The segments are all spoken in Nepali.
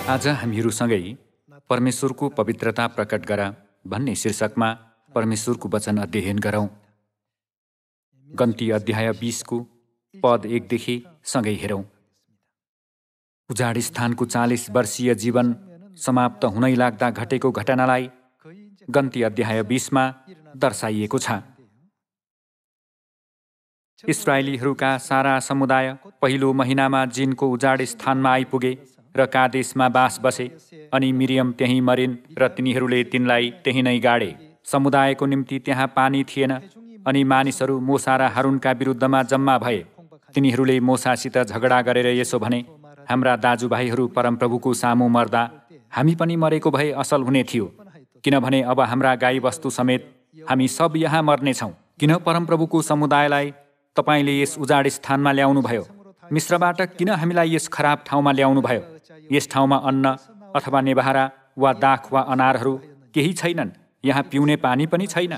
आज हामीहरूसँगै परमेश्वरको पवित्रता प्रकट गर भन्ने शीर्षकमा परमेश्वरको वचन अध्ययन गरौँ। गन्ती अध्याय 20 को पद 1 देखि सँगै हेरौँ। उजाड स्थानको 40 वर्षीय जीवन समाप्त हुनै लाग्दा घटेको घटनालाई गन्ती अध्याय 20 मा दर्शाइएको छ। इस्राएलीहरूका सारा समुदाय पहिलो महिनामा जिनको उजाड स्थानमा आइपुगे र कादेशमा बास बसे, अनि मिरियम त्यहीँ मरिन् र तिनीहरूले तिनलाई त्यहीँ नै गाडे। समुदायको निम्ति त्यहाँ पानी थिएन, अनि मानिसहरू मोसा र हारुनका विरुद्धमा जम्मा भए। तिनीहरूले मोसासित झगडा गरेर यसो भने, हाम्रा दाजुभाइहरू परमप्रभुको सामु मर्दा हामी पनि मरेको भए असल हुने थियो, किनभने अब हाम्रा गाईबस्तु समेत हामी सब यहाँ मर्नेछौँ। किन परमप्रभुको समुदायलाई तपाईले यस उजाड स्थानमा ल्याउनुभयो? मिश्रबाट किन हामीलाई यस खराब ठाउँमा ल्याउनुभयो? यस ठाउँमा अन्न अथवा नेभारा वा दाख वा अनारहरू केही छैनन्, यहाँ पिउने पानी पनि छैन।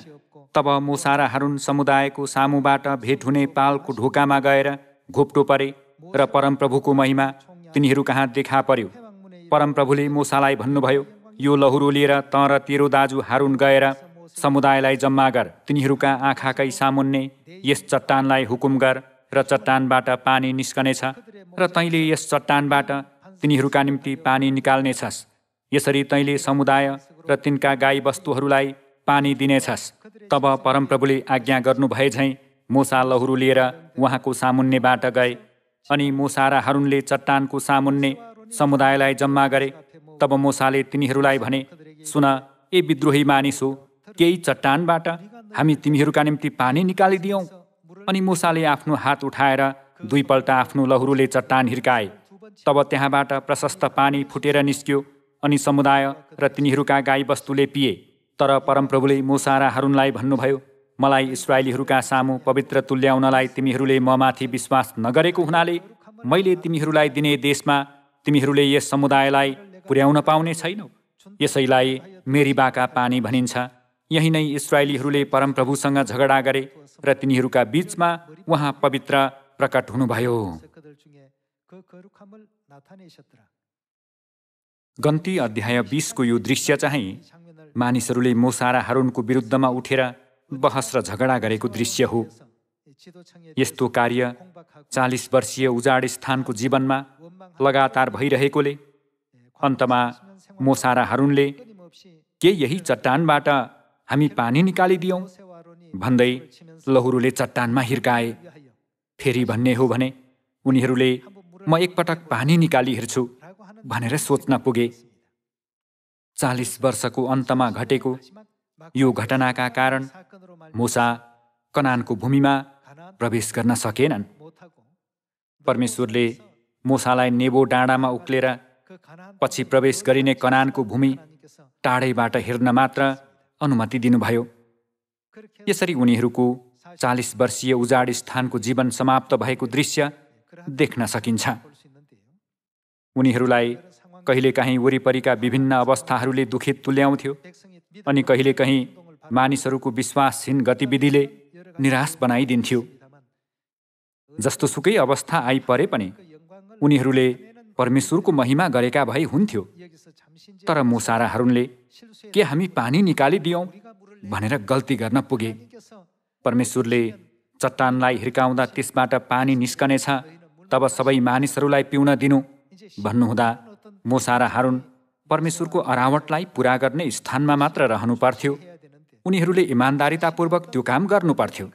तब मोसा र हारुन समुदायको सामुबाट भेट हुने पालको ढोकामा गएर घोप्टो परे र परमप्रभुको महिमा तिनीहरू कहाँ देखा पर्यो। परमप्रभुले मोसालाई भन्नुभयो, यो लहुरो लिएर त र तेरो दाजु हारुन गएर समुदायलाई जम्मा गर। तिनीहरूका आँखाकै सामुन्ने यस चट्टानलाई हुकुम गर र चट्टानबाट पानी निस्कनेछ, र तैँले यस चट्टानबाट तिनीहरूका निम्ति पानी निकाल्नेछस्। यसरी तैँले समुदाय र तिनका गाईबस्तुहरूलाई पानी दिनेछस्। तब परमप्रभुले आज्ञा गर्नुभए झैँ मोसा लहुरो लिएर उहाँको सामुन्नेबाट गए, अनि मोसा र हारुनले चट्टानको सामुन्ने समुदायलाई जम्मा गरे। तब मोसाले तिनीहरूलाई भने, सुन, ए विद्रोही मानिस हो, केही चट्टानबाट हामी तिमीहरूका निम्ति पानी निकालिदियौँ। अनि मोसाले आफ्नो हात उठाएर दुईपल्ट आफ्नो लहुरोले चट्टान हिर्काए। तब त्यहाँबाट प्रशस्त पानी फुटेर निस्क्यो, अनि समुदाय र तिनीहरूका गाईबस्तुले पिए। तर परमप्रभुले मोसा र हारुनलाई भन्नुभयो, मलाई इस्राएलीहरूका सामु पवित्र तुल्याउनलाई तिमीहरूले ममाथि विश्वास नगरेको हुनाले मैले तिमीहरूलाई दिने देशमा तिमीहरूले यस समुदायलाई पुर्याउन पाउने छैनौ। यसैलाई मेरीबाका पानी भनिन्छ। यही नै इस्राएलीहरूले परमप्रभुसँग झगडा गरे र तिनीहरूका बीचमा उहाँ पवित्र प्रकट हुनुभयो। गन्ती अध्याय 20 को यो दृश्य चाहिँ मानिसहरूले मोसा र हारुनको विरुद्धमा उठेर बहस र झगडा गरेको दृश्य हो। यस्तो कार्य 40 वर्षीय उजाड स्थानको जीवनमा लगातार भइरहेकोले अन्तमा मोसा र हारुनले के यही चट्टानबाट हामी पानी निकालिदियौँ भन्दै लहुरोले चट्टानमा हिर्काए। फेरि भन्ने हो भने उनीहरूले म एकपटक पानी निकाली हेर्छु भनेर सोच्न पुगे। 40 वर्षको अन्तमा घटेको यो घटनाका कारण मोसा कनानको भूमिमा प्रवेश गर्न सकेनन्। परमेश्वरले मोसालाई नेबो डाँडामा उक्लेर पछि प्रवेश गरिने कनानको भूमि टाढैबाट हेर्न मात्र अनुमति दिनुभयो। यसरी उनीहरूको 40 वर्षीय उजाड स्थानको जीवन समाप्त भएको दृश्य देख्न सकिन्छ। उनीहरूलाई कहिलेकाहीँ वरिपरिका विभिन्न अवस्थाहरूले दुखित तुल्याउँथ्यो, अनि कहिलेकाहीँ मानिसहरूको विश्वासहीन गतिविधिले निराश बनाइदिन्थ्यो। जस्तोसुकै अवस्था आइपरे पनि उनीहरूले परमेश्वरको महिमा गरेका भए हुन्थ्यो। तर मोसा र हारुनले के हामी पानी निकालिदियौँ भनेर गल्ती गर्न पुगे। परमेश्वरले चट्टानलाई हिर्काउँदा त्यसबाट पानी निस्कनेछ, तब सबै मानिसहरूलाई पिउन दिनु भन्नुहुँदा मोसा र हारुन परमेश्वरको अरावटलाई पुरा गर्ने स्थानमा मात्र रहनु पर्थ्यो। उनीहरूले इमान्दारितापूर्वक त्यो काम गर्नु पर्थ्यो।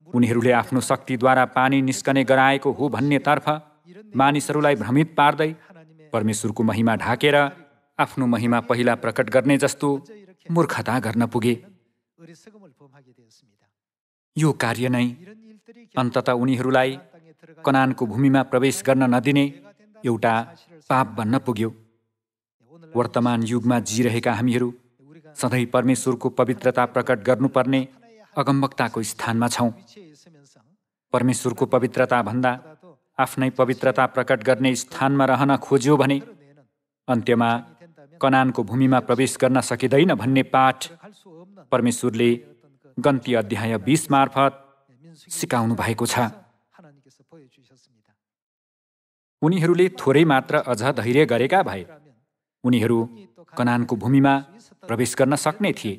उनीहरूले आफ्नो शक्तिद्वारा पानी निस्कने गराएको हो भन्नेतर्फ मानिसहरूलाई भ्रमित पार्दै परमेश्वरको महिमा ढाकेर आफ्नो महिमा पहिला प्रकट गर्ने जस्तो मूर्खता गर्न पुगे। यो कार्य नै अन्ततः उनीहरूलाई कनानको भूमिमा प्रवेश गर्न नदिने एउटा पाप बन्न पुग्यो। वर्तमान युगमा जिरहेका हामीहरू सधैँ परमेश्वरको पवित्रता प्रकट गर्नुपर्ने अगमवक्ताको स्थानमा छौँ। परमेश्वरको पवित्रता भन्दा आफ्नै पवित्रता प्रकट गर्ने स्थानमा रहन खोज्यो भने अन्त्यमा कनानको भूमिमा प्रवेश गर्न सकिँदैन भन्ने पाठ परमेश्वरले गन्ती अध्याय 20 मार्फत सिकाउनु भएको छ। उनीहरूले थोरै मात्र अझ धैर्य गरेका भए उनीहरू कनानको भूमिमा प्रवेश गर्न सक्ने थिए।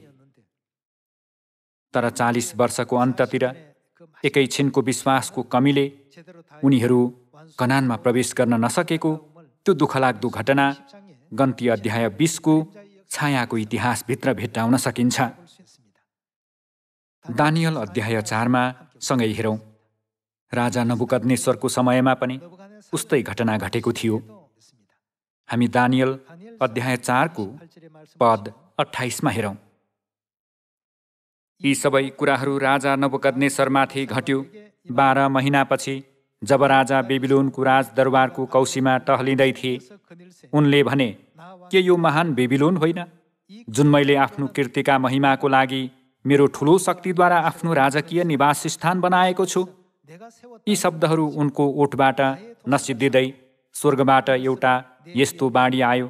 तर 40 वर्षको अन्ततिर एकैछिनको विश्वासको कमीले उनीहरू कनानमा प्रवेश गर्न नसकेको त्यो दुःखलाग्दो घटना गन्ती अध्याय 20 को छायाको इतिहासभित्र भेट्टाउन सकिन्छ। दानियल अध्याय 4 मा सँगै हेरौँ। राजा नबुकदनेश्वरको समयमा पनि उस्तै घटना घटेको थियो। हामी दानियल अध्याय 4 को पद 28 मा हेरौँ। यी सबै कुराहरू राजा नबुकदनेश्वरमाथि घट्यो 12 महिनापछि, जब राजा बेबिलोनको राजदरबारको कौसीमा टहलिँदै थिए। उनले भने, के यो महान बेबिलोन होइन, जुन मैले आफ्नो कीर्तिका महिमाको लागि मेरो ठुलो शक्तिद्वारा आफ्नो राजकीय निवास स्थान बनाएको छु? यी शब्दहरू उनको ओठबाट नसिद्धिँदै स्वर्गबाट एउटा यस्तो बाणी आयो,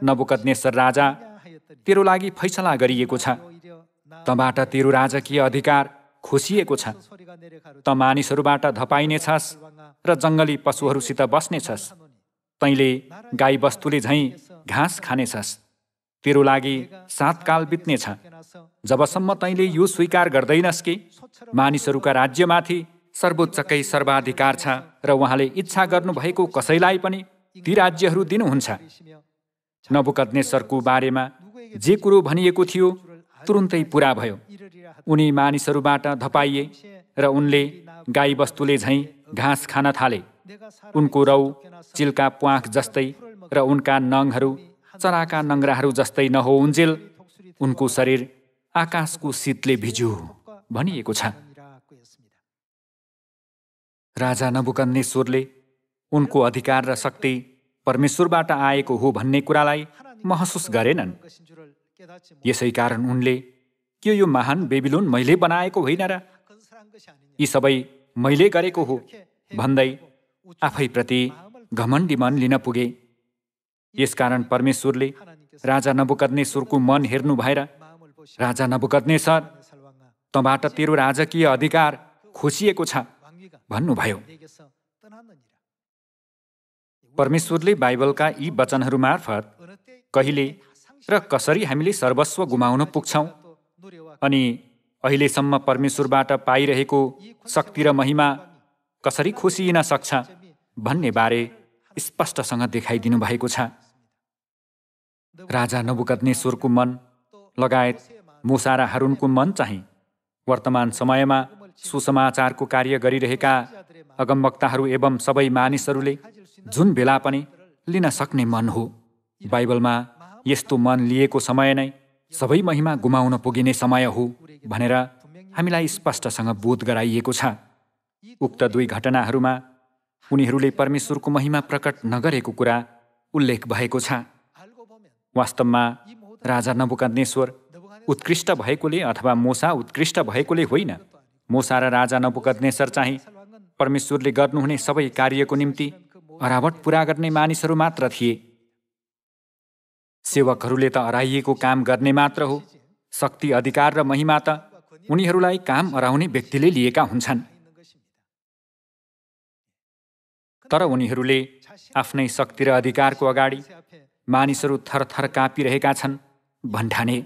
नबुकदनेस्सर राजा, तेरो लागि फैसला गरिएको छ। तँबाट तेरो राजकीय अधिकार खोसिएको छ। त मानिसहरूबाट धपाइनेछस् र जङ्गली पशुहरूसित बस्नेछस्। तैँले गाई बस्तुले झैँ घाँस खानेछस्। तेरो लागि 7 काल बित्नेछ, जबसम्म तैँले यो स्वीकार गर्दैनस् कि मानिसहरूका राज्यमाथि सर्वोच्चकै सर्वाधिकार छ र उहाँले इच्छा गर्नुभएको कसैलाई पनि ती राज्यहरू दिनुहुन्छ। नबुकदनेस्सरको बारेमा जे कुरो भनिएको थियो तुरुन्तै पुरा भयो। उनी मानिसहरूबाट धपाइए र उनले गाई बस्तुले झैँ घाँस खान थाले। उनको रौ चिलका प्वाँख जस्तै र उनका नङहरू चराका नङ्ग्राहरू जस्तै नहोउन्जेल उनको शरीर आकाशको शीतले भिज्यो भनिएको छ। राजा नबुकदनेस्सरले उनको अधिकार र शक्ति परमेश्वरबाट आएको हो भन्ने कुरालाई महसुस गरेनन्। यसै कारण उनले, के यो महान बेबिलोन मैले बनाएको होइन र? यी सबै मैले गरेको हो भन्दै आफैप्रति घमण्डी मन लिन पुगे। यसकारण परमेश्वरले राजा नबुकदनेस्सरको मन हेर्नु भएर, राजा नबुकदनेस्सर, तँबाट तेरो राजकीय अधिकार खोसिएको छ भन्नुभयो। परमेश्वरले बाइबलका यी वचनहरू मार्फत कहिले र कसरी हामीले सर्वस्व गुमाउन पुग्छौँ अनि अहिलेसम्म परमेश्वरबाट पाइरहेको शक्ति र महिमा कसरी खोसिइन सक्छ भन्ने बारे स्पष्टसँग देखाइदिनु भएको छ। राजा नबुकदनेस्सरको मन लगायत मूसा र हारूनको मन चाहिँ वर्तमान समयमा सुसमाचारको कार्य गरिरहेका अगमवक्ताहरू एवं सबै मानिसहरूले जुन बेला पनि लिन सक्ने मन हो। बाइबलमा यस्तो मन लिएको समय नै सबै महिमा गुमाउन पुगिने समय हो भनेर हामीलाई स्पष्टसँग बोध गराइएको छ। उक्त 2 घटनाहरूमा उनीहरूले परमेश्वरको महिमा प्रकट नगरेको कुरा उल्लेख भएको छ। वास्तवमा राजा नबुकदनेस्सर उत्कृष्ट भएकोले अथवा मूसा उत्कृष्ट भएकोले होइन। मूसा र राजा नबुकदनेस्सर चाहिँ परमेश्वरले गर्नुहुने सबै कार्यको निम्ति अरावट पुरा गर्ने मानिसहरू मात्र थिए। सेवकहरूले त अराइएको काम गर्ने मात्र हो। शक्ति, अधिकार र महिमा त उनीहरूलाई काम अराउने व्यक्तिले लिएका हुन्छन्। तर उनीहरूले आफ्नै शक्ति र अधिकारको अगाडि मानिसहरू थरथर काँपिरहेका छन् भन्ठाने।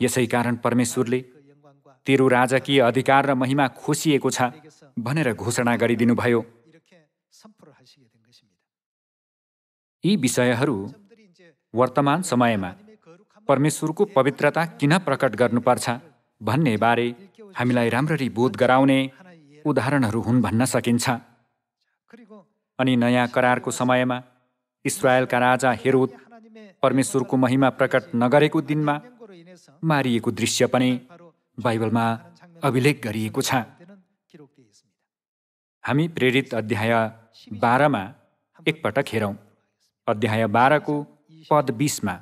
यसै कारण परमेश्वरले तेरो राजकीय अधिकार र महिमा खोसिएको छ भनेर घोषणा गरिदिनुभयो। यी विषयहरू वर्तमान समयमा परमेश्वरको पवित्रता किन प्रकट गर्नुपर्छ भन्ने बारे हामीलाई राम्ररी बोध गराउने उदाहरणहरू हुन् भन्न सकिन्छ। अनि नयाँ करारको समयमा इस्राएलका राजा हेरोद परमेश्वरको महिमा प्रकट नगरेको दिनमा मारिएको दृश्य पनि बाइबलमा अभिलेख गरिएको छ। हामी प्रेरित अध्याय 12 मा एकपटक हेरौँ। अध्याय 12 को पद 20 मा,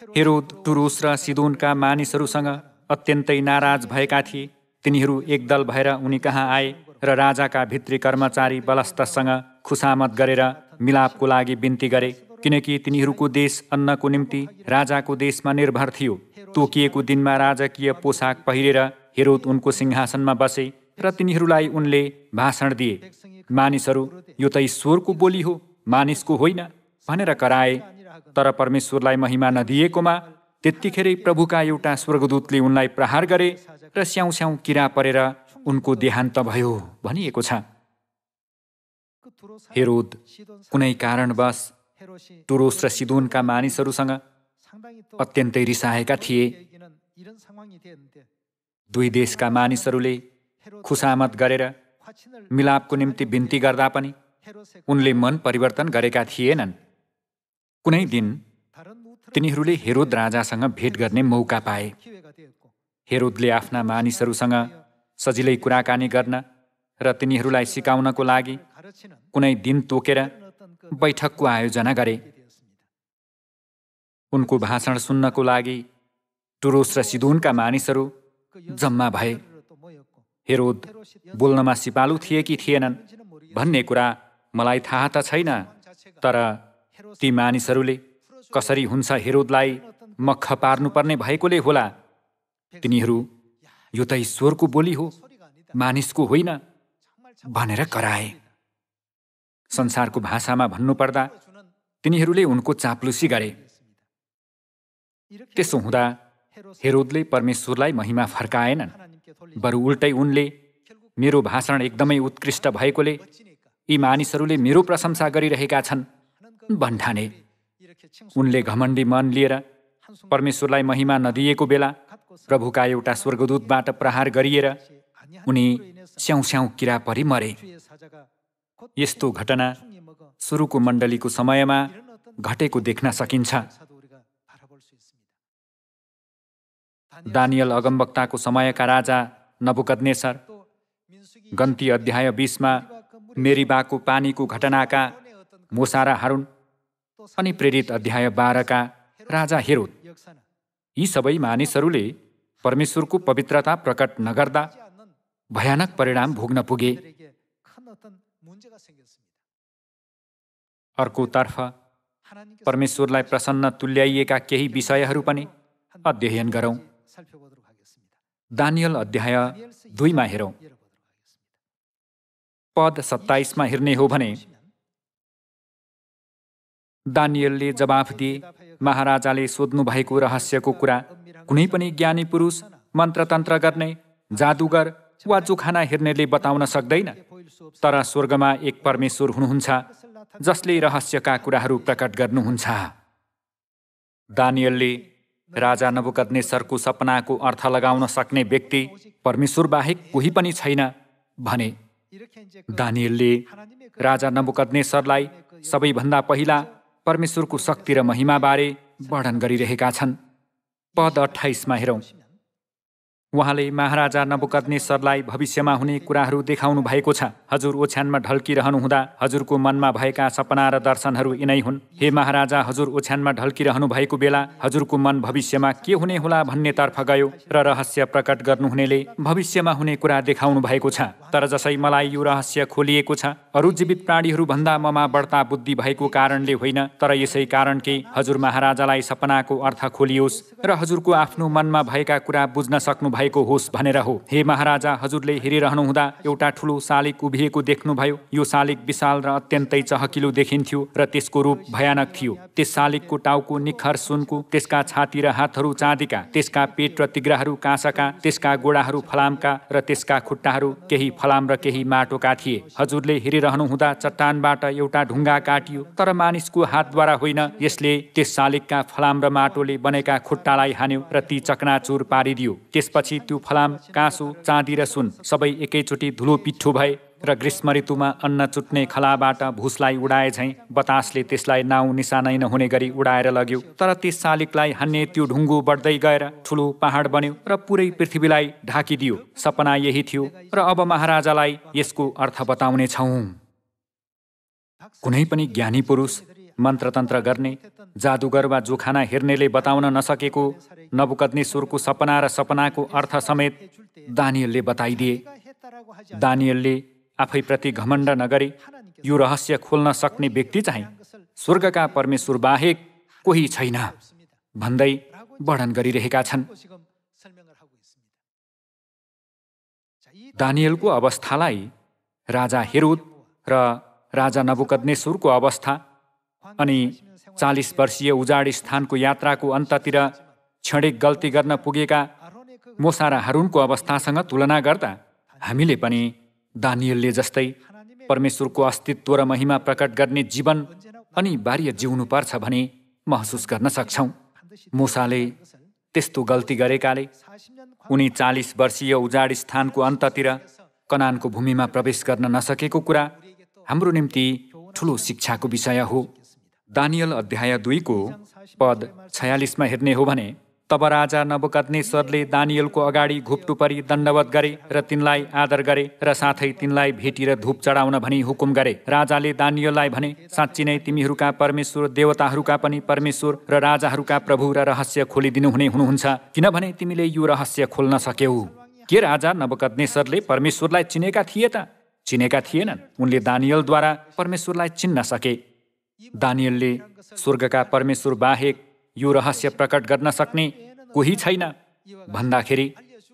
हेरोद टुरोस र सिदोनका मानिसहरूसँग अत्यन्तै नाराज भएका थिए। तिनीहरू एकदल भएर उनी कहाँ आए र राजाका भित्री कर्मचारी बलस्तसँग खुसामत गरेर मिलापको लागि बिन्ती गरे, किनकि तिनीहरूको देश अन्नको निम्ति राजाको देशमा निर्भर थियो। तोकिएको दिनमा राजकीय पोसाक पहिरेर हेरोद उनको सिंहासनमा बसे। र तिनीहरूलाई उनले भाषण दिए, मानिसहरू, यो त ईश्वरको बोली हो, मानिसको होइन भनेर कराए। तर परमेश्वरलाई महिमा नदिएकोमा त्यत्तिखेरै प्रभुका एउटा स्वर्गदूतले उनलाई प्रहार गरे र स्याउ स्याउ किरा परेर उनको देहान्त भयो भनिएको छ। हेरोद कुनै कारणवश टुरोस र सिदोनका मानिसहरूसँग अत्यन्तै रिसाएका थिए। दुई देशका मानिसहरूले खुसामत गरेर मिलापको निम्ति बिन्ती गर्दा पनि उनले मन परिवर्तन गरेका थिएनन्। कुनै दिन तिनीहरूले हेरोद राजासँग भेट गर्ने मौका पाए। हेरोदले आफ्ना मानिसहरूसँग सजिलै कुराकानी गर्न र तिनीहरूलाई सिकाउनको लागि कुनै दिन तोकेर बैठकको आयोजना गरे। उनको भाषण सुन्नको लागि टुरोस र सिदोनका मानिसहरू जम्मा भए। हेरोद बोल्नमा सिपालु थिए कि थिएनन् भन्ने कुरा मलाई थाहा त छैन, तर ती मानिसहरूले कसरी हुन्छ हेरोदलाई मक्ख पार्नुपर्ने भएकोले होला तिनीहरू यो त ईश्वरको बोली हो, मानिसको होइन भनेर कराए। संसारको भाषामा भन्नुपर्दा तिनीहरूले उनको चाप्लुसी गरे। त्यसो हुँदा हेरोदले परमेश्वरलाई महिमा फर्काएनन्, बरु उल्टै उनले मेरो भाषण एकदमै उत्कृष्ट भएकोले यी मानिसहरूले मेरो प्रशंसा गरिरहेका छन् भन्ठाने। उनले घमण्डी मन लिएर परमेश्वरलाई महिमा नदिएको बेला प्रभुका एउटा स्वर्गदूतबाट प्रहार गरिएर उनी स्याउ स्याउ किरा परि मरे। यस्तो घटना सुरुको मण्डलीको समयमा घटेको देख्न सकिन्छ। दानियल अगमवक्ताको समयका राजा नबुकदनेस्सर गन्ती अध्याय 20 मा मेरीबाको पानीको घटनाका मोसा र हारुन अनि प्रेरित अध्याय 12 का राजा हेरोद, यी सबै मानिसहरूले परमेश्वरको पवित्रता प्रकट नगर्दा भयानक परिणाम भोग्न पुगे। अर्कोतर्फ परमेश्वरलाई प्रसन्न तुल्याइएका केही विषयहरू पनि अध्ययन गरौँ। दानियल अध्याय 2 मा हेरौँ। पद 27 मा हेर्ने हो भने दानियलले जवाफ दिए, महाराजाले सोध्नु भएको रहस्यको कुरा कुनै पनि ज्ञानी पुरुष, मन्त्रतन्त्र गर्ने, जादुगर वा जोखाना हेर्नेले बताउन सक्दैन। तर स्वर्गमा एक परमेश्वर हुनुहुन्छ जसले रहस्यका कुराहरू प्रकट गर्नुहुन्छ। दानियलले राजा नबुकदनेस्सरको सपनाको अर्थ लगाउन सक्ने व्यक्ति परमेश्वर बाहेक कोही पनि छैन भने। दानियलले राजा नबुकदनेस्सरलाई सबैभन्दा पहिला परमेश्वरको शक्ति र महिमाबारे वर्णन गरिरहेका छन्। पद 28 मा हेरौँ। उहाँले महाराजा नबुकदनेस्सरलाई भविष्यमा हुने कुराहरू देखाउनु भएको छ। हजुर ओछ्यानमा ढल्किरहनुहुँदा हजुरको मनमा भएका सपना र दर्शनहरू यिनै हुन्। हे महाराजा, हजुर ओछ्यानमा ढल्किरहनु भएको बेला हजुरको मन भविष्यमा के हुने होला भन्नेतर्फ गयो र रहस्य प्रकट गर्नुहुनेले भविष्यमा हुने कुरा देखाउनु भएको छ। तर जसै मलाई यो रहस्य खोलिएको छ, अरू जीवित प्राणीहरू भन्दा ममा बढ्ता बुद्धि भएको कारणले होइन, तर यसै कारण कि हजुर महाराजालाई सपनाको अर्थ खोलियोस् र हजुरको आफ्नो मनमा भएका कुरा बुझ्न सक्नु भएको होस् भनेर हो। हे महाराजा, हजुरले हेरिरहनुहुँदा एउटा ठुलो शालिग उभिएको देख्नुभयो। यो शालिग विशाल र अत्यन्तै चहकिलो देखिन्थ्यो र त्यसको रूप भयानक थियो। त्यस शालिगको टाउको निखर सुनको, त्यसका छाती र हातहरू चाँदीका, त्यसका पेट र तिग्राहरू काँसका, त्यसका गोडाहरू फलामका र त्यसका खुट्टाहरू केही फलाम र केही माटोका थिए। हजुरले हेरिरहनुहुँदा चट्टानबाट एउटा ढुङ्गा काटियो, तर मानिसको हातद्वारा होइन। यसले त्यस शालिगका फलाम र माटोले बनेका खुट्टालाई हान्यो र ती चकनाचुर पारिदियो। त्यसपछि त्यो फलाम, काँसो, चाँदी र सुन सबै एकैचोटि धुलो पिठो भए र ग्रीष्म ऋतुमा अन्न चुट्ने खलाबाट भुसलाई उडाए झैँ बतासले त्यसलाई नाउँ निशानै नहुने गरी उडाएर लग्यो। तर त्यस शालिगलाई हान्ने त्यो ढुङ्गो बढ्दै गएर ठुलो पहाड बन्यो र पुरै पृथ्वीलाई ढाकिदियो। सपना यही थियो र अब महाराजालाई यसको अर्थ बताउने छौँ। कुनै पनि ज्ञानी पुरुष, मन्त्रतन्त्र गर्ने, जादुगर वा जोखाना हेर्नेले बताउन नसकेको नबुकदनेस्सरको सपना र सपनाको अर्थ समेत दानियलले बताइदिए। दानियलले आफैप्रति घमण्ड नगरी यो रहस्य खोल्न सक्ने व्यक्ति चाहिँ स्वर्गका परमेश्वर बाहेक कोही छैन भन्दै वर्णन गरिरहेका छन्। दानियलको अवस्थालाई राजा हेरोद र राजा नबुकदनेस्सरको अवस्था अनि 40 वर्षीय उजाड स्थानको यात्राको अन्ततिर क्षणिक गल्ती गर्न पुगेका मोसा र हारुनको अवस्थासँग तुलना गर्दा हामीले पनि दानियलले जस्तै परमेश्वरको अस्तित्व र महिमा प्रकट गर्ने जीवन अनिवार्य जिउनुपर्छ भने महसुस गर्न सक्छौँ। मोसाले त्यस्तो गल्ती गरेकाले उनी 40 वर्षीय उजाड स्थानको अन्ततिर कनानको भूमिमा प्रवेश गर्न नसकेको कुरा हाम्रो निम्ति ठुलो शिक्षाको विषय हो। दानियल अध्याय 2 को पद 46 मा हेर्ने हो भने तब राजा नबुकदनेस्सरले दानियलको अगाडि घुप्टु परी दण्डवत गरे र तिनलाई आदर गरे र साथै तिनलाई भेटी र धूप चढाउन भनी हुकुम गरे। राजाले दानियललाई भने, साँच्ची नै तिमीहरूका परमेश्वर देवताहरूका पनि परमेश्वर र राजाहरूका प्रभु र रहस्य खोलिदिनु हुने हुनुहुन्छ, किनभने तिमीले यो रहस्य खोल्न सक्यौ। के राजा नबुकदनेस्सरले परमेश्वरलाई चिनेका थिए त? चिनेका थिएनन्। उनले दानियलद्वारा परमेश्वरलाई चिन्न सके। दानियलले स्वर्गका परमेश्वर बाहेक यो रहस्य प्रकट गर्न सक्ने कोही छैन भन्दाखेरि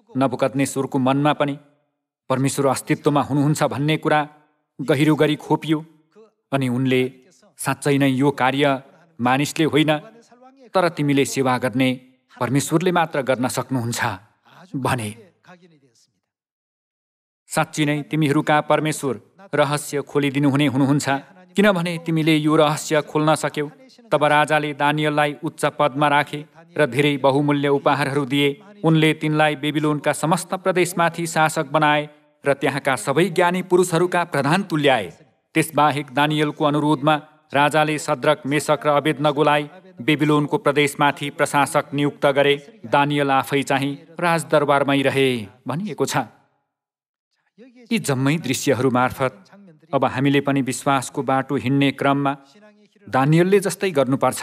नबुकदनेस्सरको मनमा पनि परमेश्वर अस्तित्वमा हुनुहुन्छ भन्ने कुरा गहिरो गरी खोपियो अनि उनले साँच्चै नै यो कार्य मानिसले होइन तर तिमीले सेवा गर्ने परमेश्वरले मात्र गर्न सक्नुहुन्छ भने। साँच्ची नै तिमीहरूका परमेश्वर रहस्य खोलिदिनु हुने हुनुहुन्छ, किनभने तिमीले यो रहस्य खोल्न सक्यौ। तब राजाले दानियललाई उच्च पदमा राखे र धेरै बहुमूल्य उपहारहरू दिए। उनले तिनलाई बेबिलोनका समस्त प्रदेशमाथि शासक बनाए र त्यहाँका सबै ज्ञानी पुरुषहरूका प्रधान तुल्याए। त्यसबाहेक दानियलको अनुरोधमा राजाले सद्रक, मेशक र अबेदनगोलाई बेबिलोनको प्रदेशमाथि प्रशासक नियुक्त गरे। दानियल आफै चाहिँ राजदरबारमै रहे भनिएको छ। यी जम्मै दृश्यहरू मार्फत अब हामीले पनि विश्वासको बाटो हिँड्ने क्रममा दानियलले जस्तै गर्नुपर्छ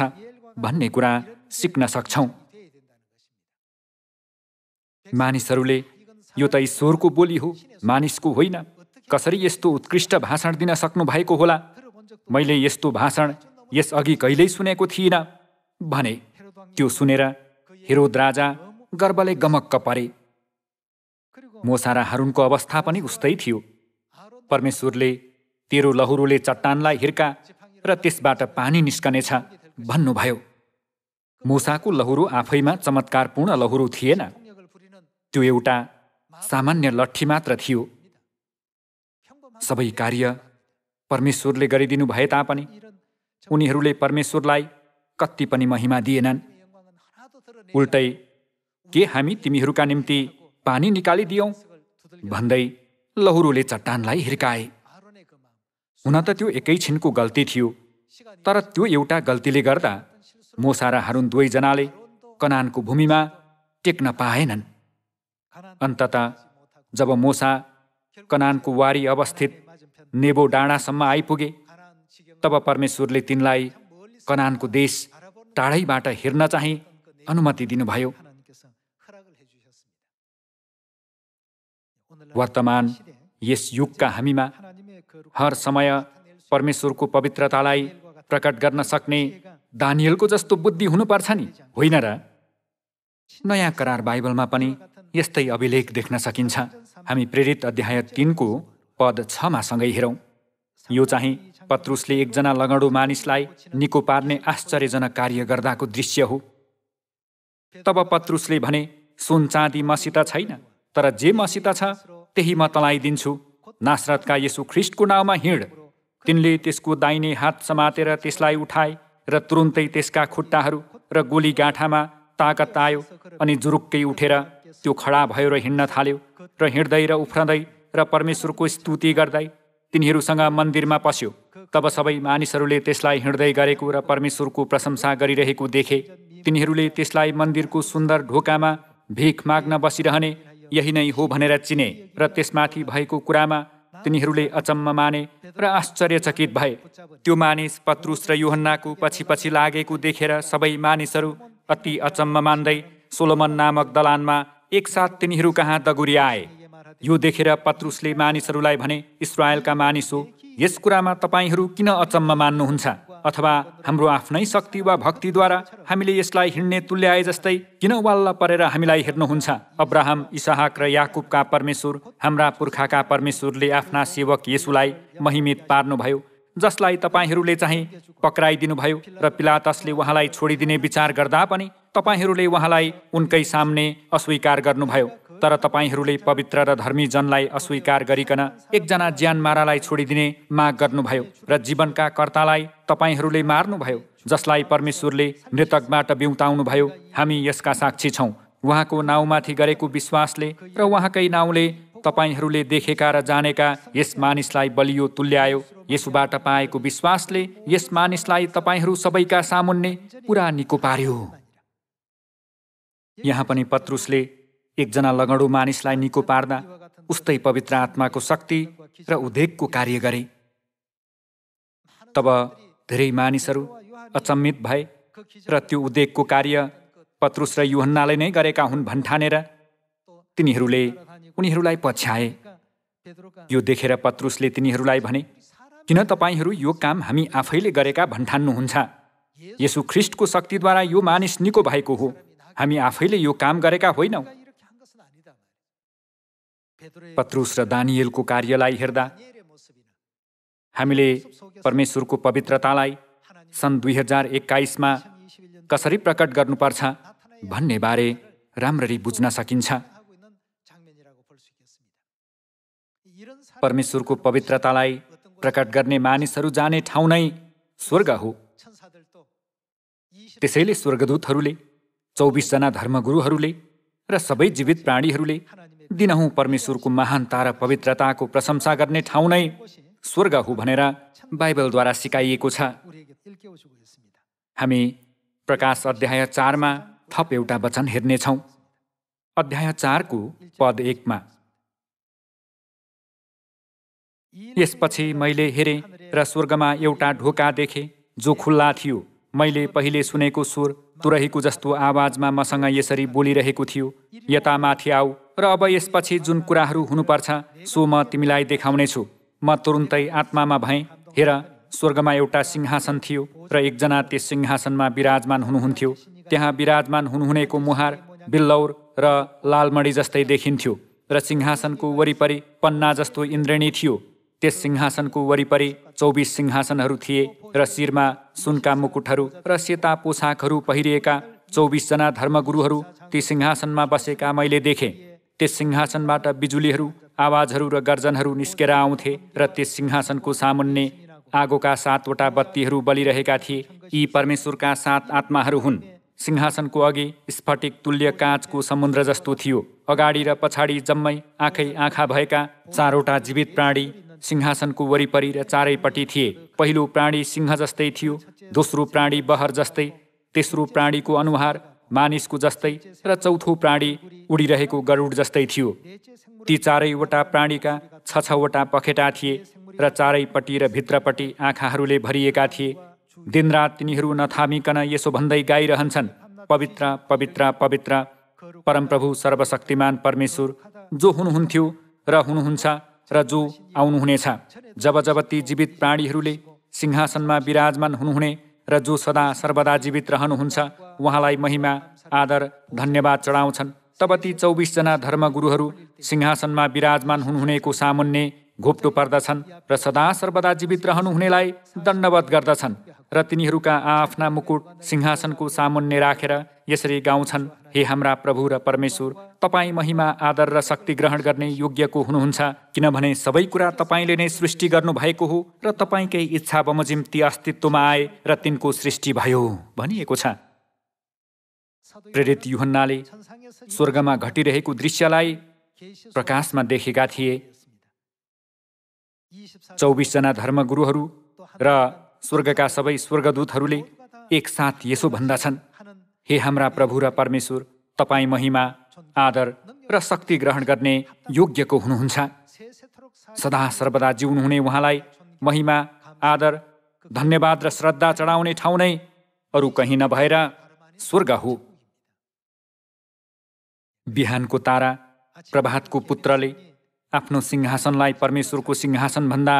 भन्ने कुरा सिक्न सक्छौँ। मानिसहरूले यो त ईश्वरको बोली हो, मानिसको होइन, कसरी यस्तो उत्कृष्ट भाषण दिन सक्नु भएको होला? मैले यस्तो भाषण यसअघि कहिल्यै सुनेको थिइनँ भने। त्यो सुनेर हेरोद राजा गर्वले गमक्क परे। मोसा र हारुनको अवस्था पनि उस्तै थियो। परमेश्वरले तेरो लहुरोले चट्टानलाई हिर्का र त्यसबाट पानी निस्कनेछ भन्नुभयो। मोसाको लहुरो आफैमा चमत्कारपूर्ण लहुरो थिएन, त्यो एउटा सामान्य लट्ठी मात्र थियो। सबै कार्य परमेश्वरले गरिदिनु भए तापनि उनीहरूले परमेश्वरलाई कति पनि महिमा दिएनन्। उल्टै के हामी तिमीहरूका निम्ति पानी निकालिदियौँ भन्दै लहुरोले चट्टानलाई हिर्काए। हुन त त्यो एकैछिनको गल्ती थियो, तर त्यो एउटा गल्तीले गर्दा मोसा र हारुन दुवैजनाले कनानको भूमिमा टेक्न पाएनन्। अन्ततः जब मोसा कनानको वारी अवस्थित नेबो डाँडासम्म आइपुगे तब परमेश्वरले तिनलाई कनानको देश टाढैबाट हेर्न चाहिँ अनुमति दिनुभयो। वर्तमान यस युगका हामीमा हर समय परमेश्वरको पवित्रतालाई प्रकट गर्न सक्ने दानियलको जस्तो बुद्धि हुनुपर्छ नि, होइन र? नयाँ करार बाइबलमा पनि यस्तै अभिलेख देख्न सकिन्छ। हामी प्रेरित अध्याय 3 को पद 6 मा सँगै हेरौँ। यो चाहिँ पत्रुसले एकजना लगडो मानिसलाई निको पार्ने आश्चर्यजनक कार्य गर्दाको दृश्य हो। तब पत्रुसले भने, सुन चाँदी मसित छैन, तर जे मसित छ त्यही म तँलाई दिन्छु। नासरतका येशू ख्रिस्टको नाउँमा हिँड। तिनले त्यसको दाहिने हात समातेर त्यसलाई उठाए र तुरुन्तै त्यसका खुट्टाहरू र गोली गाँठामा ताकत आयो अनि जुरुक्कै उठेर त्यो खडा भयो र हिँड्न थाल्यो र हिँड्दै र उफ्रँदै र परमेश्वरको स्तुति गर्दै तिनीहरूसँग मन्दिरमा पस्यो। तब सबै मानिसहरूले त्यसलाई हिँड्दै गरेको र परमेश्वरको प्रशंसा गरिरहेको देखे। तिनीहरूले त्यसलाई मन्दिरको सुन्दर ढोकामा भिख माग्न बसिरहने यही नै हो भनेर चिने र त्यसमाथि भएको कुरामा तिनीहरूले अचम्म माने र आश्चर्यचकित भए। त्यो मानिस पत्रुस र यूहन्नाको पछि पछि लागेको देखेर सबै मानिसहरू अति अचम्म मान्दै सोलोमन नामक दलानमा एकसाथ तिनीहरू कहाँ दगुरियाए। यो देखेर पत्रुसले मानिसहरूलाई भने, इस्राएलका मानिस हो, यस कुरामा तपाईँहरू किन अचम्म मान्नुहुन्छ? अथवा हाम्रो आफ्नै शक्ति वा भक्तिद्वारा हामीले यसलाई हिँड्ने तुल्याए जस्तै किन वाल्ला परेर हामीलाई हेर्नुहुन्छ? अब्राहम, इसहाक र याकुबका परमेश्वर, हाम्रा पुर्खाका परमेश्वरले आफ्ना सेवक येशूलाई महिमित पार्नुभयो, जसलाई तपाईँहरूले चाहिँ पक्राइदिनुभयो र पिलातसले उहाँलाई छोडिदिने विचार गर्दा पनि तपाईँहरूले उहाँलाई उनकै सामने अस्वीकार गर्नुभयो। तर तपाईँहरूले पवित्र र धर्मी जनलाई अस्वीकार गरिकन एकजना ज्यानमारालाई छोडिदिने माग गर्नुभयो र जीवनका कर्तालाई तपाईँहरूले मार्नुभयो, जसलाई परमेश्वरले मृतकबाट बिउताउनुभयो। हामी यसका साक्षी छौँ। उहाँको नाउँमाथि गरेको विश्वासले र उहाँकै नाउँले तपाईँहरूले देखेका र जानेका यस मानिसलाई बलियो तुल्यायो। यसुबाट पाएको विश्वासले यस मानिसलाई तपाईँहरू सबैका सामुन्ने पुरा निको पार्यो। यहाँ पनि पत्रुसले एकजना लगडो मानिसलाई निको पार्दा उस्तै पवित्र आत्माको शक्ति र उद्वेगको कार्य गरे। तब धेरै मानिसहरू अचम्मित भए र त्यो उद्वेगको कार्य पत्रुस र यूहन्नाले नै गरेका हुन् भन्ठानेर तिनीहरूले उनीहरूलाई पछ्याए। यो देखेर पत्रुसले तिनीहरूलाई भने, किन तपाईँहरू यो काम हामी आफैले गरेका भन्ठान्नुहुन्छ? येशू ख्रीष्टको शक्तिद्वारा यो मानिस निको भएको हो, हामी आफैले यो काम गरेका होइनौँ। पत्रुस र दानिएलको कार्यलाई हेर्दा हामीले परमेश्वरको पवित्रतालाई सन् 2021मा कसरी प्रकट गर्नुपर्छ भन्ने बारे राम्ररी बुझ्न सकिन्छ। परमेश्वरको पवित्रतालाई प्रकट गर्ने मानिसहरू जाने ठाउँ नै स्वर्ग हो। त्यसैले स्वर्गदूतहरूले, 24 जना धर्मगुरुहरूले र सबै जीवित प्राणीहरूले दिनहुँ परमेश्वरको महानता र पवित्रताको प्रशंसा गर्ने ठाउँ नै स्वर्ग हो भनेर बाइबलद्वारा सिकाइएको छ। हामी प्रकाश अध्याय 4मा थप एउटा वचन हेर्नेछौँ। अध्याय 4को पद 1मा, यसपछि मैले हेरेँ र स्वर्गमा एउटा ढोका देखेँ जो खुल्ला थियो। मैले पहिले सुनेको स्वर तुरहीको जस्तो आवाजमा मसँग यसरी बोलिरहेको थियो, यता माथि आऊ र अब यसपछि जुन कुराहरू हुनुपर्छ सो म तिमीलाई देखाउनेछु। म तुरुन्तै आत्मामा भएँ। हेर, स्वर्गमा एउटा सिंहासन थियो र एकजना त्यस सिंहासनमा विराजमान हुनुहुन्थ्यो। त्यहाँ विराजमान हुनुहुनेको मुहार बिल्लौर र लालमणि जस्तै देखिन्थ्यो र सिंहासनको वरिपरि पन्ना जस्तो इन्द्रेणी थियो। त्यस सिंहासनको वरिपरि 24 सिंहासनहरू थिए र शिरमा सुनका मुकुटहरू र सेता पोसाकहरू पहिरिएका 24 जना धर्मगुरुहरू ती सिंहासनमा बसेका मैले देखेँ। त्यस सिंहासनबाट बिजुलीहरू, आवाजहरू र गर्जनहरू निस्केर आउँथे र त्यस सिंहासनको सामुन्ने आगोका 7वटा बत्तीहरू बलिरहेका थिए। यी परमेश्वरका 7 आत्माहरू हुन्। सिंहासनको अघि स्फटिक तुल्य काँचको समुद्र जस्तो थियो। अगाडि र पछाडि जम्मै आँखै आँखा भएका 4वटा जीवित प्राणी सिंहासनको वरिपरि र चारैपट्टि थिए। पहिलो प्राणी सिंह जस्तै थियो, दोस्रो प्राणी बहर जस्तै, तेस्रो प्राणीको अनुहार मानिसको जस्तै र चौथो प्राणी उडिरहेको गरुड जस्तै थियो। ती चारैवटा प्राणीका 6-6वटा पखेटा थिए र चारैपट्टि र भित्रपट्टि आँखाहरूले भरिएका थिए। दिनरात तिनीहरू नथामिकन यसो भन्दै गाइरहन्छन्, पवित्र पवित्र पवित्र परमप्रभु सर्वशक्तिमान परमेश्वर, जो हुनुहुन्थ्यो र हुनुहुन्छ र जो आउनुहुनेछ। जब जब ती जीवित प्राणीहरूले सिंहासनमा विराजमान हुनुहुने र जो सदा सर्वदा जीवित रहनुहुन्छ उहाँलाई महिमा, आदर, धन्यवाद चढाउँछन्, तब ती 24 जना धर्मगुरुहरू सिंहासनमा विराजमान हुनुहुनेको सामुन्ने घोप्टो पर्दछन् र सदा सर्वदा जीवित रहनुहुनेलाई दण्डवत गर्दछन् र तिनीहरूका आफ्ना मुकुट सिंहासनको सामुन्ने राखेर यसरी गाउँछन्, हे हाम्रा प्रभु र परमेश्वर, तपाईँ महिमा, आदर र शक्ति ग्रहण गर्ने योग्यको हुनुहुन्छ, किनभने सबै कुरा तपाईँले नै सृष्टि गर्नुभएको हो र तपाईँकै इच्छा बमोजिम ती अस्तित्वमा आए र तिनको सृष्टि भयो भनिएको छ। प्रेरित यूहन्नाले स्वर्गमा घटिरहेको दृश्यलाई प्रकाशमा देखेका थिए। 24 जना धर्मगुरुहरू र स्वर्गका सबै स्वर्गदूतहरूले एकसाथ यसो भन्दछन्, हे हाम्रा प्रभु र परमेश्वर, तपाईँ महिमा, आदर र शक्ति ग्रहण गर्ने योग्यको हुनुहुन्छ। सदा सर्वदा जिउनुहुने उहाँलाई महिमा, आदर, धन्यवाद र श्रद्धा चढाउने ठाउँ नै अरू कहीँ नभएर स्वर्ग हो। बिहानको तारा, प्रभातको पुत्रले आफ्नो सिंहासनलाई परमेश्वरको सिंहासनभन्दा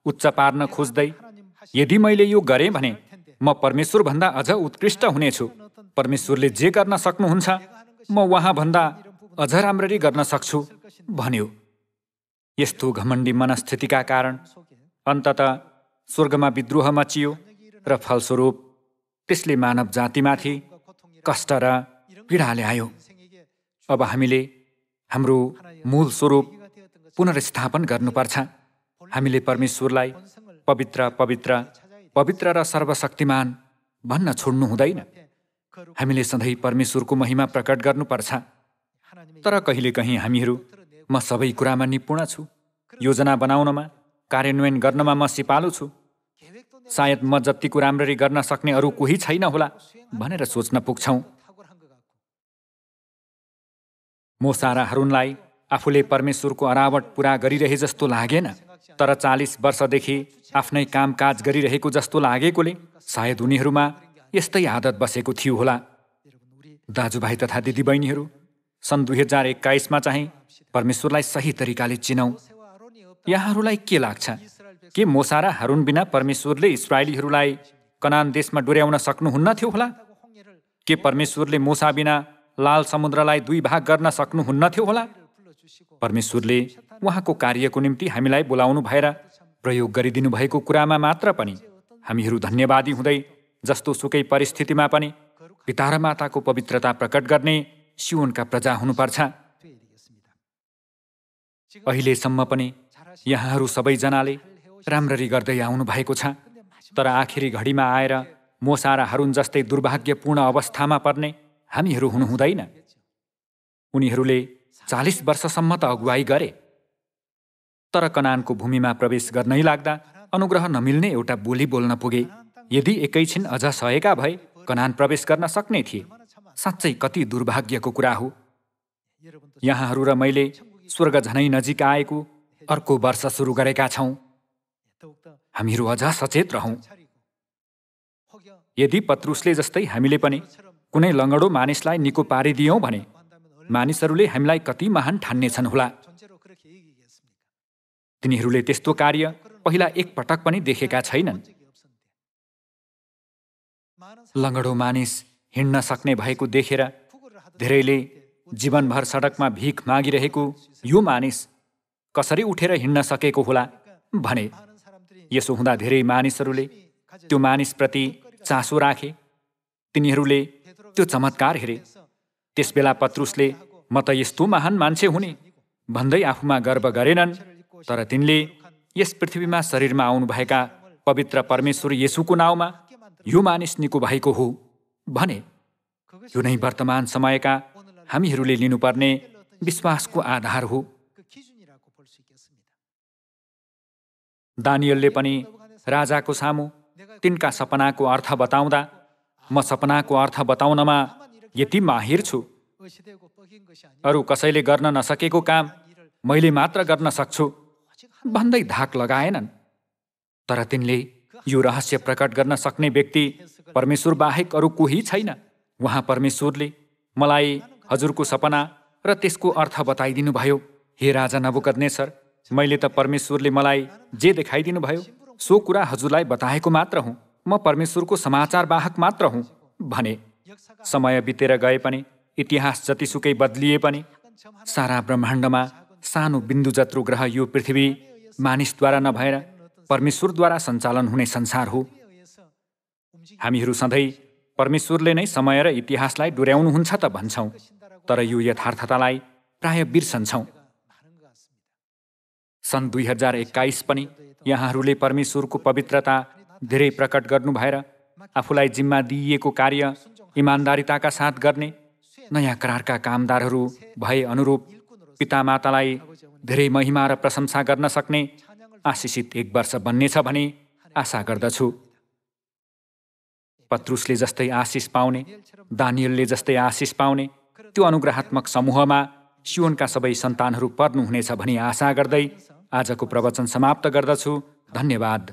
उच्च पार्न खोज्दै यदि मैले यो गरेँ भने म परमेश्वरभन्दा अझ उत्कृष्ट हुनेछु। परमेश्वरले जे गर्न सक्नुहुन्छ म उहाँभन्दा अझ राम्ररी गर्न सक्छु भन्यो। यस्तो घमण्डी मनस्थितिका कारण अन्ततः स्वर्गमा विद्रोह मचियो र फलस्वरूप त्यसले मानव जातिमाथि कष्ट र पीडा ल्यायो। अब हामीले हाम्रो मूल स्वरूप पुनर्स्थापन गर्नुपर्छ। हामीले परमेश्वरलाई पवित्र पवित्र पवित्र र सर्वशक्तिमान भन्न छोड्नु हुँदैन। हामीले सधैँ परमेश्वरको महिमा प्रकट गर्नुपर्छ। तर कहिलेकहीँ हामीहरू म सबै कुरामा निपुण छु, योजना बनाउनमा, कार्यान्वयन गर्नमा म सिपालु छु, सायद म जतिको राम्ररी गर्न सक्ने अरू कोही छैन होला भनेर सोच्न पुग्छौँ। मोसा र हारूनलाई आफूले परमेश्वरको अरावट पुरा गरिरहे जस्तो लागेन, तर 40 वर्षदेखि आफ्नै कामकाज गरिरहेको जस्तो लागेकोले सायद उनीहरूमा यस्तै आदत बसेको थियो होला। दाजुभाइ तथा दिदीबहिनीहरू, सन् 2021मा चाहिँ परमेश्वरलाई सही तरिकाले चिनौँ। यहाँहरूलाई के लाग्छ? के मोसा र हारून बिना परमेश्वरले इस्राएलीहरूलाई कनान देशमा डोर्याउन सक्नुहुन्न थियो होला? के परमेश्वरले मोसा बिना लाल समुद्रलाई 2 भाग गर्न सक्नुहुन्न थियो होला? परमेश्वरले उहाँको कार्यको निम्ति हामीलाई बोलाउनु भएर प्रयोग गरिदिनु भएको कुरामा मात्र पनि हामीहरू धन्यवादी हुँदै जस्तो सुकै परिस्थितिमा पनि पिता र माताको पवित्रता प्रकट गर्ने सियोनका प्रजा हुनुपर्छ। अहिलेसम्म पनि यहाँहरू सबैजनाले राम्ररी गर्दै आउनु भएको छ, तर आखिरी घडीमा आएर मोसा र हारून जस्तै दुर्भाग्यपूर्ण अवस्थामा पर्ने हामीहरू हुनु हुँदैन। उनीहरूले 40 वर्षसम्म त अगुवाई गरे, तर कनानको भूमिमा प्रवेश गर्नै लाग्दा अनुग्रह नमिल्ने एउटा बोली बोल्न पुगे। यदि एकैछिन अझ सहेका भए कनान प्रवेश गर्न सक्ने थिए। साँच्चै कति दुर्भाग्यको कुरा हो। यहाँहरू र मैले स्वर्ग झनै नजिक आएको अर्को वर्ष सुरु गरेका छौँ। हामीहरू अझ सचेत रहौँ। यदि पत्रुसले जस्तै हामीले पनि कुनै लङ्गडो मानिसलाई निको पारिदियौँ भने मानिसहरूले हामीलाई कति महान ठान्नेछन् होला। तिनीहरूले त्यस्तो कार्य पहिला एकपटक पनि देखेका छैनन्। लङ्गडो मानिस हिँड्न सक्ने भएको देखेर धेरैले जीवनभर सडकमा भिख मागिरहेको यो मानिस कसरी उठेर हिँड्न सकेको होला भने। यसो हुँदा धेरै मानिसहरूले त्यो मानिसप्रति चासो राखे। तिनीहरूले त्यो चमत्कार हेरे। त्यसबेला पत्रुसले म त यस्तो महान मान्छे हुने भन्दै आफूमा गर्व गरेनन्, तर तिनले यस पृथ्वीमा शरीरमा आउनुभएका पवित्र परमेश्वर येशूको नाउँमा यो मानिस निको भएको हो भने। यो नै वर्तमान समयका हामीहरूले लिनुपर्ने विश्वासको आधार हो। दानियलले पनि राजाको सामु तिनका सपनाको अर्थ बताउँदा म सपनाको अर्थ बताउनमा यति माहिर छु, अरू कसैले गर्न नसकेको काम मैले मात्र गर्न सक्छु भन्दै धाक लगाएनन्। तर तिनले यो रहस्य प्रकट गर्न सक्ने व्यक्ति परमेश्वर बाहेक अरू कोही छैन। उहाँ परमेश्वरले मलाई हजुरको सपना र त्यसको अर्थ बताइदिनु भयो। हे राजा नबुकदनेस्सर, मैले त परमेश्वरले मलाई जे देखाइदिनु भयो सो कुरा हजुरलाई बताएको मात्र हुँ। म परमेश्वरको समाचार वाहक मात्र हुँ भने। समय बितेर गए पनि, इतिहास जतिसुकै बदलिए पनि सारा ब्रह्माण्डमा सानो बिन्दु जत्रो ग्रह यो पृथ्वी मानिसद्वारा नभएर परमेश्वरद्वारा सञ्चालन हुने संसार हो। हामीहरू सधैँ परमेश्वरले नै समय र इतिहासलाई डोर्याउनुहुन्छ त भन्छौँ, तर यो यथार्थतालाई प्राय बिर्सन्छौँ। सन् 2021 पनि यहाँहरूले परमेश्वरको पवित्रता धेरै प्रकट गर्नु भएर आफूलाई जिम्मा दिइएको कार्य इमान्दारिताका साथ गर्ने नयाँ करारका कामदारहरू भए अनुरूप पितामातालाई धेरै महिमा र प्रशंसा गर्न सक्ने आशिषित एक वर्ष बन्नेछ भनी आशा गर्दछु। पत्रुसले जस्तै आशिष पाउने, दानियलले जस्तै आशिष पाउने त्यो अनुग्रहात्मक समूहमा सियोनका सबै सन्तानहरू पर्नुहुनेछ भनी आशा गर्दै आजको प्रवचन समाप्त गर्दछु। धन्यवाद।